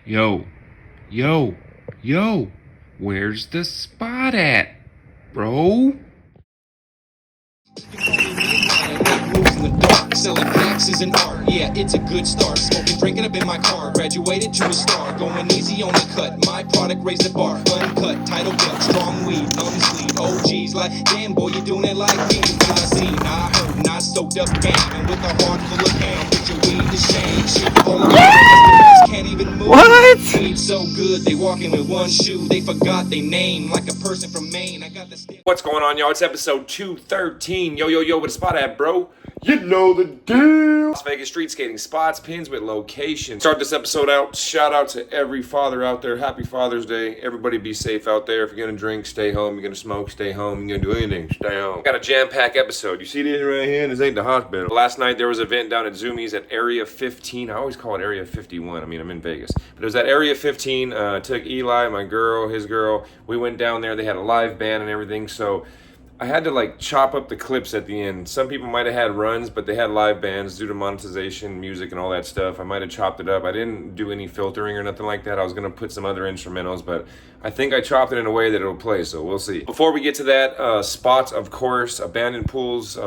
Yo, yo, yo, where's the spot at, bro? Moves in the dark, selling packs is an art. Yeah, it's a good start. Smoking, drinking up in my car. Graduated to a star. Going easy on the cut. My product raised the bar. Uncut, title cut, strong weed, long sleeve. OGs like, damn boy, you doing it like me. When I see, I heard, not soaked up game. And with a heart full of ham, put your weed to shame. Shit, all of my customers can't even move. What? Weed so good, they walking with one shoe. They forgot they name like a person from Maine. I got the stick. What's going on, y'all? It's episode 213. Yo, yo, yo, where the spot at, bro? You know the deal. Las Vegas street skating spots, pins with location. Start this episode out. Shout out to every father out there. Happy Father's Day. Everybody be safe out there. If you're going to drink, stay home. You're going to smoke, stay home. You're going to do anything, stay home. Got a jam-packed episode. You see this right here? This ain't the hospital. Last night, there was an event down at Zumiez at Area 15. I always call it Area 51. I mean, I'm in Vegas. But it was at Area 15. Took Eli, my girl, his girl. We went down there. They had a live band and everything. So I had to like chop up the clips at the end. Some people might have had runs, but they had live bands due to monetization, music, and all that stuff. I might have chopped it up. I didn't do any filtering or nothing like that. I was gonna put some other instrumentals, but I think I chopped it in a way that it'll play, so we'll see. Before we get to that, spots, of course, abandoned pools,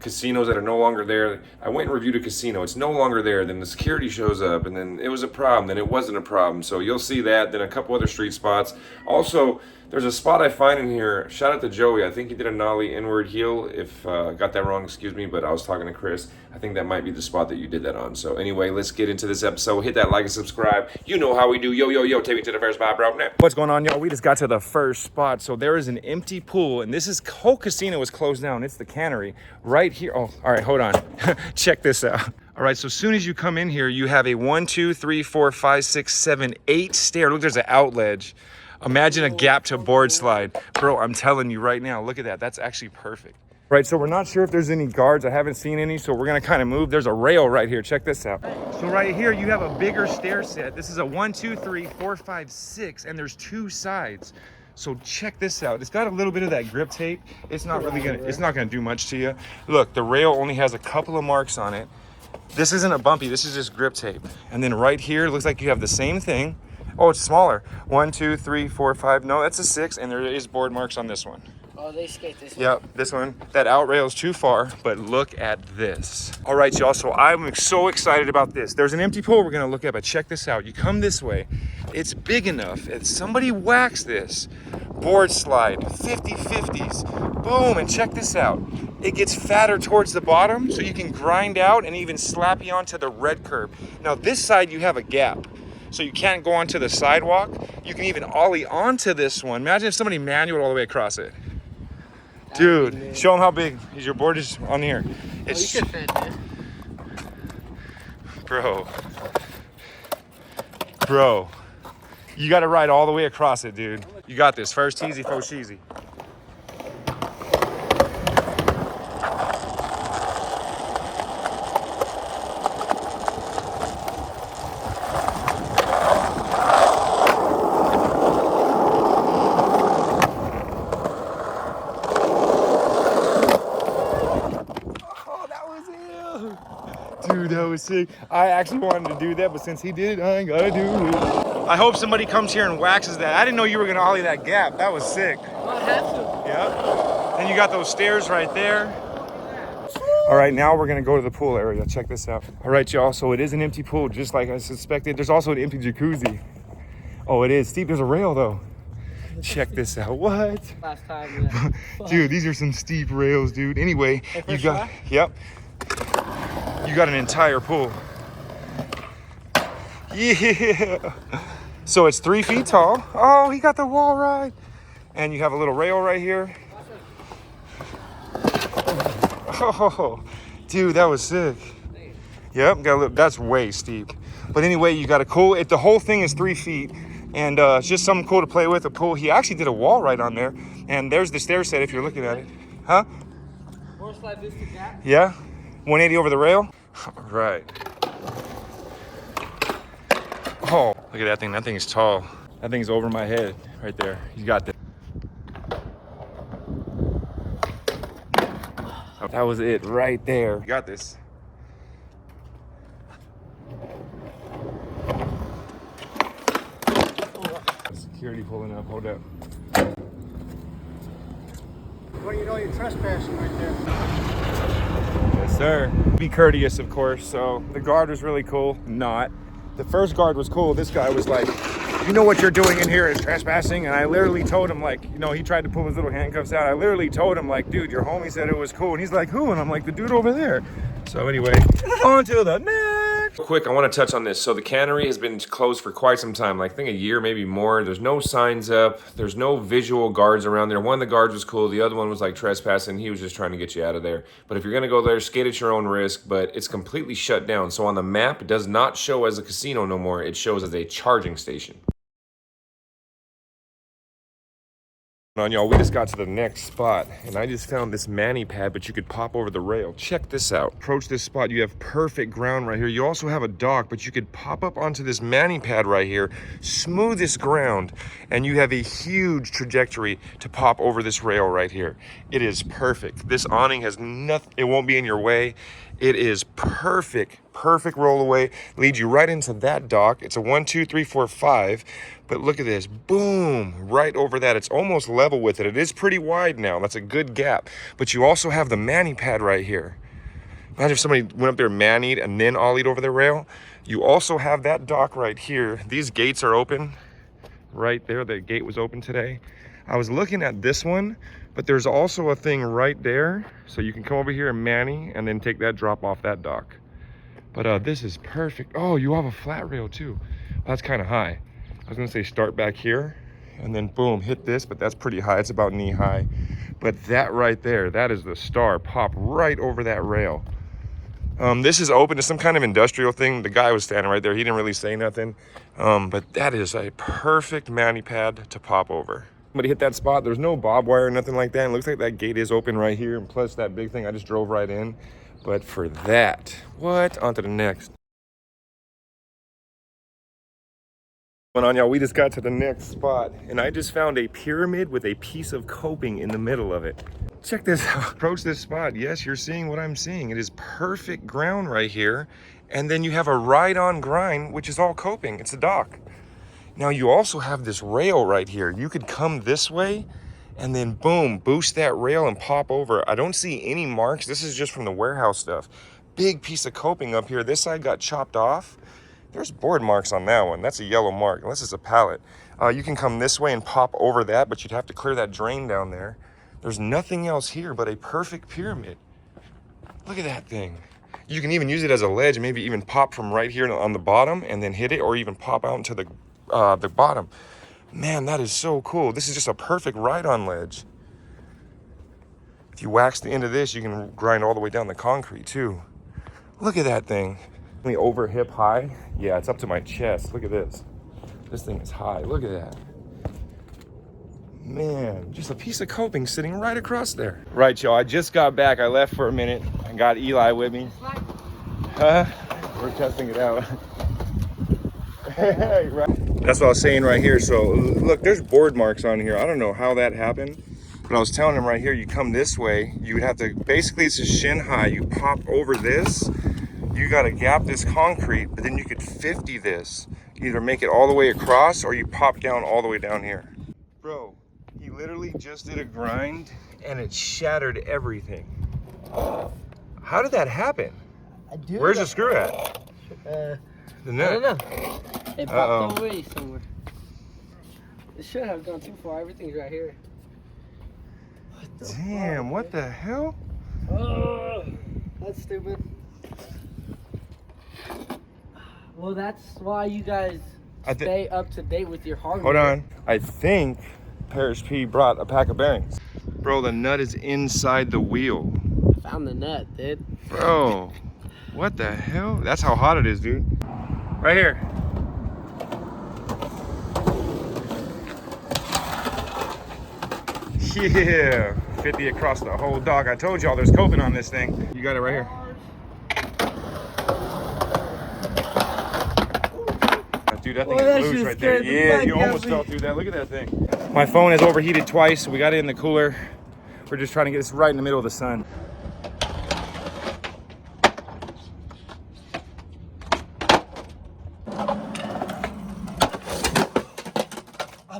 casinos that are no longer there. I went and reviewed a casino. It's no longer there. Then the security shows up, and then it was a problem. Then it wasn't a problem. So you'll see that. Then a couple other street spots. Also, there's a spot I find in here. Shout out to Joey. I think he did a nollie inward heel. If I got that wrong, excuse me, but I was talking to Chris. I think that might be the spot that you did that on. So anyway, let's get into this episode. Hit that like and subscribe. You know how we do. Yo, yo, yo, take me to the first spot, bro. Now. What's going on, y'all? We just got to the first spot. So there is an empty pool, and this whole casino is closed down. It's the Cannery right here. Oh, all right, hold on. Check this out. All right, so as soon as you come in here, you have a 1, 2, 3, 4, 5, 6, 7, 8 stair. Look, there's an out ledge. Imagine a gap to board slide. Bro, I'm telling you right now, look at that. That's actually perfect. Right, so we're not sure if there's any guards. I haven't seen any, so we're gonna kind of move. There's a rail right here. Check this out. So right here, you have a bigger stair set. This is a 1, 2, 3, 4, 5, 6, and there's 2 sides. So check this out. It's got a little bit of that grip tape. It's not gonna do much to you. Look, the rail only has a couple of marks on it. This isn't a bumpy, this is just grip tape. And then right here, it looks like you have the same thing. Oh, it's smaller. 1, 2, 3, 4, 5. No, that's a 6, and there is board marks on this one. Oh, they skate this one. Yep, this one. That out rail is too far, but look at this. All right, y'all, so I'm so excited about this. There's an empty pool we're gonna look at, but check this out. You come this way. It's big enough. If somebody whacks this, board slide, 50-50s, boom, and check this out. It gets fatter towards the bottom, so you can grind out and even slap you onto the red curb. Now, this side, you have a gap. So you can't go onto the sidewalk. You can even ollie onto this one. Imagine if somebody manual all the way across it. Dude, show them how big your board is on here. It's, you could fit, dude. Bro, you got to ride all the way across it, dude. You got this. First easy, first easy. Dude, that was sick. I actually wanted to do that, but since he did it, I ain't gotta do it. I hope somebody comes here and waxes that. I didn't know you were gonna ollie that gap. That was sick. Well, I had to. Yeah. And you got those stairs right there. All right, now we're gonna go to the pool area. Check this out. All right, y'all, so it is an empty pool, just like I suspected. There's also an empty jacuzzi. Oh, it is steep. There's a rail, though. Check this out. What? Last time, yeah. Dude, these are some steep rails, dude. Anyway, you got, yep. You got an entire pool. Yeah. So it's 3 feet tall. Oh, he got the wall ride. And you have a little rail right here. Oh, dude, that was sick. Yep, got a little, that's way steep. But anyway, you got a cool, the whole thing is 3 feet. And it's just something cool to play with, a pool. He actually did a wall ride on there. And there's the stair set if you're looking at it. Huh? Board slide boost the gap. Yeah? 180 over the rail? All right. Oh, look at that thing. That thing is tall. That thing's over my head right there. You got this. That was it right there. You got this. security pulling up. Hold up. Well, you know you're trespassing right there. Yes, sir. Be courteous, of course. So the guard was really cool. Not. The first guard was cool. This guy was like, you know what you're doing in here is trespassing. And I literally told him, like, you know, he tried to pull his little handcuffs out. I literally told him, like, dude, your homie said it was cool. And he's like, who? And I'm like, the dude over there. So anyway, on to the next. Quick, I want to touch on this. So the cannery has been closed for quite some time, like I think a year, maybe more. There's no signs up. There's no visual guards around there. One of the guards was cool. The other one was like trespassing. He was just trying to get you out of there. But if you're going to go there, skate at your own risk. But it's completely shut down. So on the map, it does not show as a casino no more. It shows as a charging station. On y'all, we just got to the next spot and I just found this mani pad, but you could pop over the rail. Check this out. Approach this spot, you have perfect ground right here. You also have a dock, but you could pop up onto this mani pad right here, smoothest ground, and you have a huge trajectory to pop over this rail right here. It is perfect. This awning has nothing, it won't be in your way. It is perfect roll away. Leads you right into that dock. It's a 1, 2, 3, 4, 5. But look at this, boom, right over that. It's almost level with it. It is pretty wide now. That's a good gap. But you also have the mani pad right here. Imagine if somebody went up there manied and then ollied over the rail. You also have that dock right here. These gates are open right there. The gate was open today. I was looking at this one, but there's also a thing right there. So you can come over here and mani and then take that drop off that dock. But this is perfect. Oh, you have a flat rail too. That's kind of high. I was gonna say start back here and then boom, hit this, but that's pretty high. It's about knee high. But that right there, that is the star. Pop right over that rail. This is open to some kind of industrial thing. The guy was standing right there. He didn't really say nothing. But that is a perfect mani pad to pop over. Somebody hit that spot. There's no barbed wire or nothing like that. And it looks like that gate is open right here. And plus that big thing, I just drove right in. But for that, what? On to the next. What's going on, y'all? We just got to the next spot and I just found a pyramid with a piece of coping in the middle of it. Check this out. Approach this spot. Yes, you're seeing what I'm seeing. It is perfect ground right here. And then you have a ride-on grind, which is all coping. It's a dock. Now you also have this rail right here. You could come this way and then boom, boost that rail and pop over. I don't see any marks. This is just from the warehouse stuff. Big piece of coping up here. This side got chopped off. There's board marks on that one. That's a yellow mark, unless it's a pallet. You can come this way and pop over that, but you'd have to clear that drain down there. There's nothing else here but a perfect pyramid. Look at that thing. You can even use it as a ledge, maybe even pop from right here on the bottom and then hit it, or even pop out into the bottom. Man, that is so cool. This is just a perfect ride-on ledge. If you wax the end of this, you can grind all the way down the concrete too. Look at that thing. Over hip high. Yeah, it's up to my chest. Look at this. This thing is high. Look at that. Man, just a piece of coping sitting right across there. Right, y'all. I just got back. I left for a minute. I got Eli with me. Huh? We're testing it out. That's what I was saying right here. So look, there's board marks on here. I don't know how that happened, but I was telling him right here, you come this way, you would have to, basically it's a shin high. You pop over this, you got to gap this concrete, but then you could 50 this. Either make it all the way across or you pop down all the way down here. Bro, he literally just did a grind and it shattered everything. How did that happen? Where's the screw at? The nut? I don't know. It popped away somewhere. It should have gone too far. Everything's right here. Damn, what the hell? Oh, that's stupid. Well, that's why you guys stay up to date with your hardware. Hold on. I think Parrish P brought a pack of bearings. Bro, the nut is inside the wheel. I found the nut, dude. Bro, what the hell? That's how hot it is, dude. Right here. Yeah, 50 across the whole dock. I told y'all there's coping on this thing. You got it right here. Dude, that thing is loose right there. Yeah, you almost fell through that. Look at that thing. My phone has overheated twice, so we got it in the cooler. We're just trying to get this right in the middle of the sun.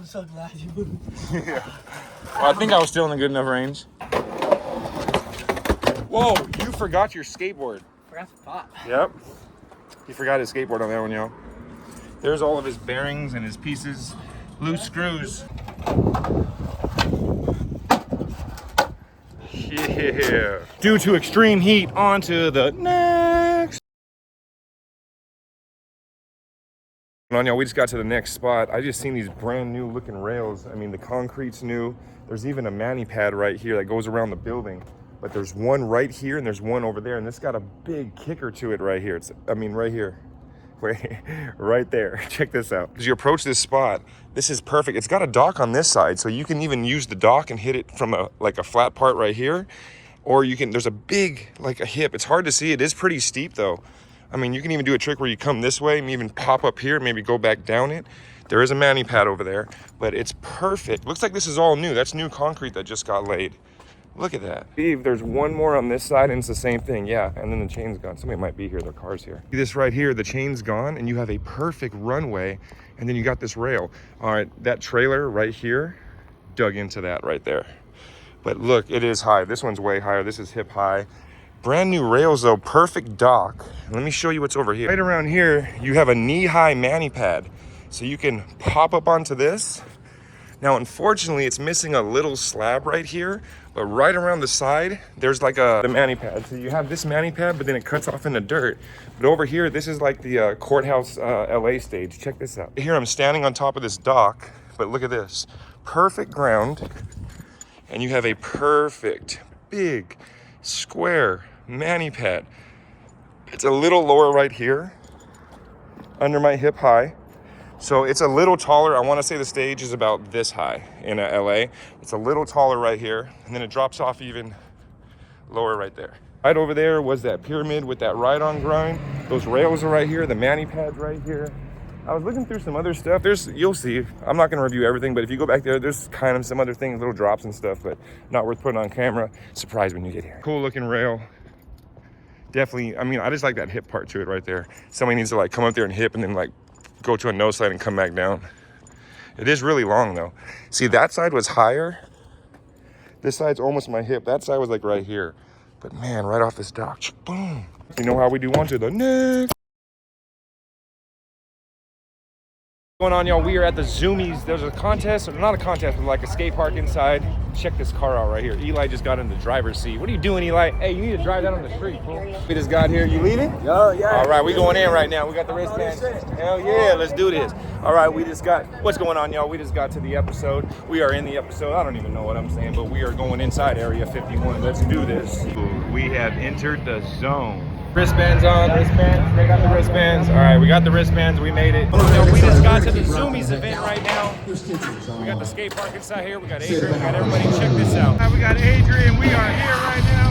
I'm so glad you moved. Yeah. Well, I think I was still in a good enough range. Whoa, you forgot your skateboard. Forgot the pot. Yep. He forgot his skateboard on that one, yo. There's all of his bearings and his pieces. Loose screws. Yeah. Due to extreme heat, onto the next. On y'all, we just got to the next spot. I just seen these brand new looking rails. I mean, the concrete's new. There's even a mani pad right here that goes around the building. But there's one right here and there's one over there, and this got a big kicker to it right here. Right here. Wait, right there. Check this out. As you approach this spot, this is perfect. It's got a dock on this side, so you can even use the dock and hit it from a flat part right here. Or you can, there's a big, like a hip. It's hard to see. It is pretty steep though. I mean, you can even do a trick where you come this way and even pop up here, maybe go back down it. There is a mani pad over there, but it's perfect. Looks like this is all new. That's new concrete that just got laid. Look at that. There's one more on this side and it's the same thing. Yeah, and then the chain's gone. Somebody might be here, their car's here. See this right here, the chain's gone and you have a perfect runway and then you got this rail. All right, that trailer right here dug into that right there. But look, it is high. This one's way higher. This is hip high. Brand new rails though, perfect dock. Let me show you what's over here. Right around here, you have a knee-high mani pad. So you can pop up onto this. Now, unfortunately, it's missing a little slab right here, but right around the side, there's like the mani pad. So you have this mani pad, but then it cuts off into dirt. But over here, this is like the courthouse LA stage. Check this out. Here, I'm standing on top of this dock, but look at this. Perfect ground, and you have a perfect, big, square mani pad. It's a little lower right here, under my hip high. So it's a little taller. I want to say the stage is about this high in LA. It's a little taller right here, and then it drops off even lower right there. Right over there was that pyramid with that ride-on grind. Those rails are right here, the mani pads right here. I was looking through some other stuff. You'll see, I'm not gonna review everything, but if you go back there, there's kind of some other things, little drops and stuff, but not worth putting on camera. Surprise when you get here. Cool looking rail. Definitely, I mean, I just like that hip part to it right there. Somebody needs to like come up there and hip and then like go to a nose slide and come back down. It is really long though. See, that side was higher. This side's almost my hip. That side was like right here. But man, right off this dock, boom. You know how we do on to the next. What's going on, y'all? We are at the Zumiez. There's a contest, or not a contest, but like a skate park inside. Check this car out right here. Eli just got in the driver's seat. What are you doing, Eli? Hey, you need to drive that on the street, fool. We just got here. You leaving? Oh, yeah. All right, we going in right now. We got the wristbands. Hell yeah, let's do this. All right, we just got, what's going on, y'all? We just got to the episode. We are in the episode. I don't even know what I'm saying, but we are going inside Area 51. Let's do this. We have entered the zone. Wristbands on, wristbands. They got the wristbands. All right, we got the wristbands. We made it. So we just got to the Zumiez event right now. We got the skate park inside here. We got Adrian. We got everybody. Check this out. We got Adrian. We are here right now.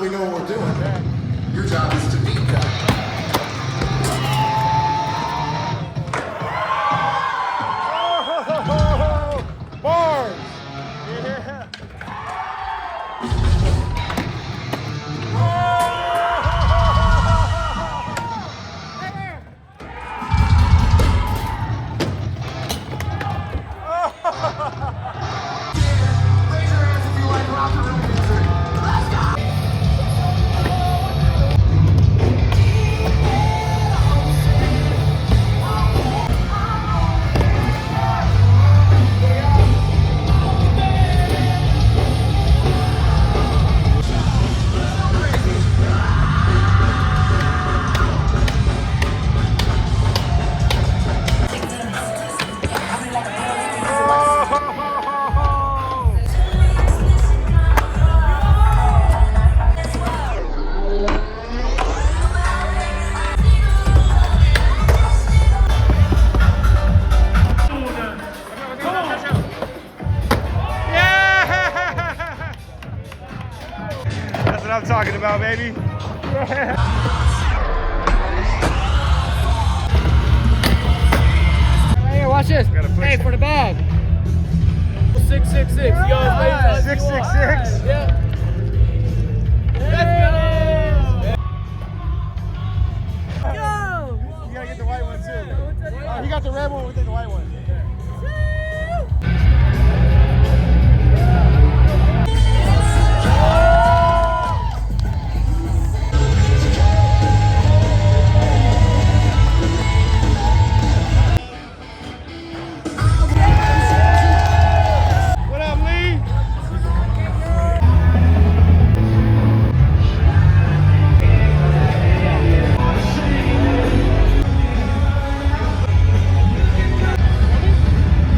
We know what we're doing. Your job is to beat that. Bars! Yeah! Raise your hands if you like rock and roll music. Let's go! talking about, baby? Right here, watch this. Hey, for the bag. 666. Yo, 666? Yeah. You gotta get the white one too. He got the red one, we'll take the white one. What up, Lee?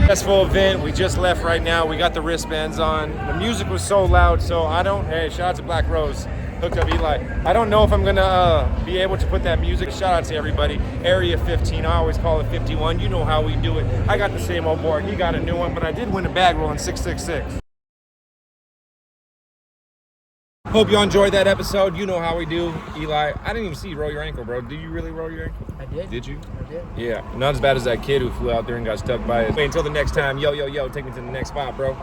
Successful event. We just left right now. We got the wristbands on. The music was so loud, so I don't. Hey, shout out to Black Rose. Hooked up Eli. I don't know if I'm gonna be able to put that music. Shout out to everybody. Area 15. I always call it 51. You know how we do it. I got the same old board. He got a new one, but I did win a bag rolling 666. Hope you enjoyed that episode. You know how we do, Eli. I didn't even see you roll your ankle, bro. Did you really roll your ankle? I did. Did you? I did. Yeah. Not as bad as that kid who flew out there and got stuck by it. Wait until the next time. Yo, take me to the next spot, bro.